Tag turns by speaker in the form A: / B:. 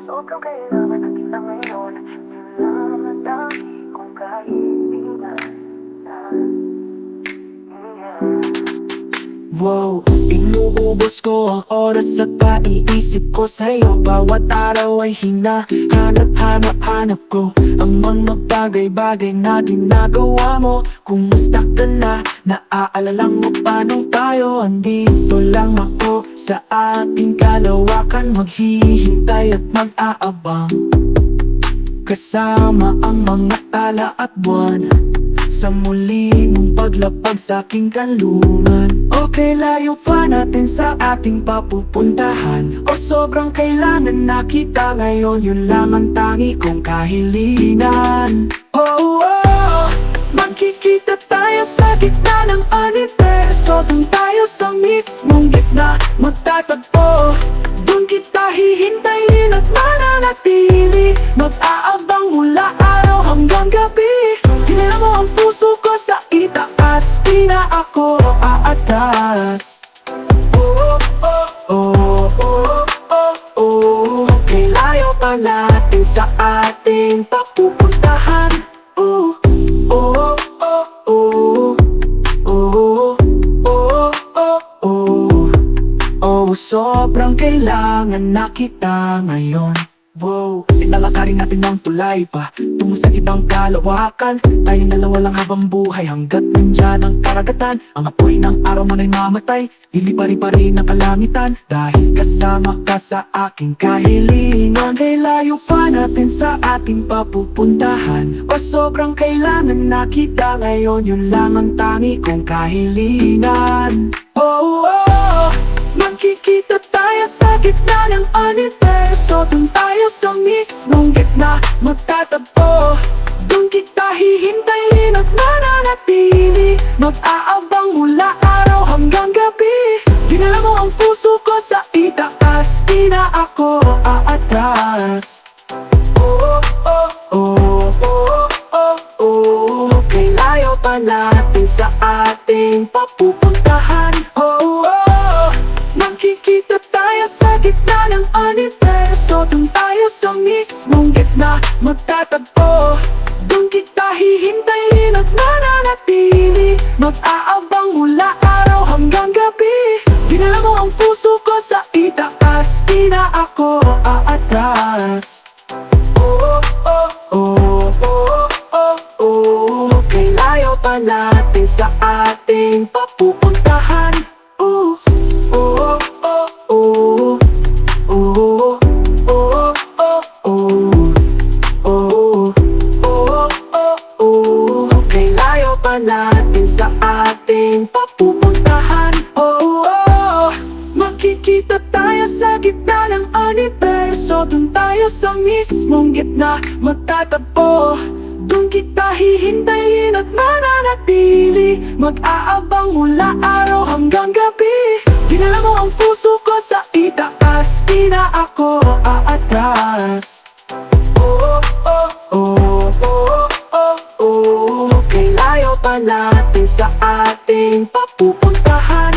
A: Sobrang kailangan na kita ngayon. Yun lang ang dami kong kaibigan.
B: Wow, inuubos ko ang oras at paiisip ko sa'yo. Bawat araw ay hinahanap ko ang mga bagay-bagay na ginagawa mo. Kumusta ka na? Naaalala mo pa nung tayo andito lang ako sa ating kalawakan, maghihintay at mag-aabang kasama ang mga tala at buwan sa muli mong paglapag sa aking kanlungan. Okay, layo pa natin sa ating papupuntahan, o sobrang kailangan na kita ngayon. Yun lang ang tangi kong kahilingan. Oh, oh, magkikita tayo sa gitna ng universo. Dun tayo sa mismong gitna magtatagpo. Dun kita hihintayin at mananatili, mag-aabang mula araw hanggang gabi. Hinala mo ang puso ko sa itaas, di na ako aatras. Oh, oh, oh, oh, oh, oh. Okay, layo pa natin sa ating papupuntahan. Oh, oh, oh, oh, oh, oh, oh, oh. Oh, sobrang kailangan na kita ngayon. Wow, ilalakarin natin ng tulay pa tungo sa ibang kalawakan. Tayong dalawa lang habang buhay hanggat nandyan ang karagatan. Ang apoy ng araw man ay mamatay, lilipari-pari ng kalangitan, dahil kasama ka sa aking kahilingan. Kay layo pa natin sa ating papupuntahan, o sobrang kailangan na kita ngayon. Yun lang ang tangi kong kahilingan. Oh, oh, magkikita tayo sa gitna ng universo. Dun tayo sa mismong gitna magtatagpo. Dun kita hihintayin at mananatili, mag-aabang mula araw hanggang gabi. Dinala mo ang puso ko sa itaas, di na ako aatras. Oh, oh, oh, oh, oh, oh. Okay, layo pa natin sa ating papupuntahan. Oh, oh, magkikita tayo sa gitna ng universo. Dun tayo sa mismong gitna magtatagpo. Dun kita hihintayin at mananatili, mag-aabang mula araw hanggang gabi. Dinala mo ang puso ko sa itaas, di na ako aatras. Oh, oh, oh, oh, oh, oh. Okay, layo pa natin sa ating papupuntahan. Oh, oh, oh, oh, oh, oh, oh, oh, oh, oh, oh, oh. Okay, layo pa natin sa ating papupuntahan. Oh, oh, magkikita tayo sa gitna ng universo. Dun tayo sa mismong gitna magtatagpo. Dun kita hihintayin at mananatili, mag-aabang mula araw hanggang gabi. Dinala mo ang puso ko sa itaas, di na ako aatras. Oh, oh, oh, oh, oh, oh. Okay, layo pa natin sa ating papupuntahan.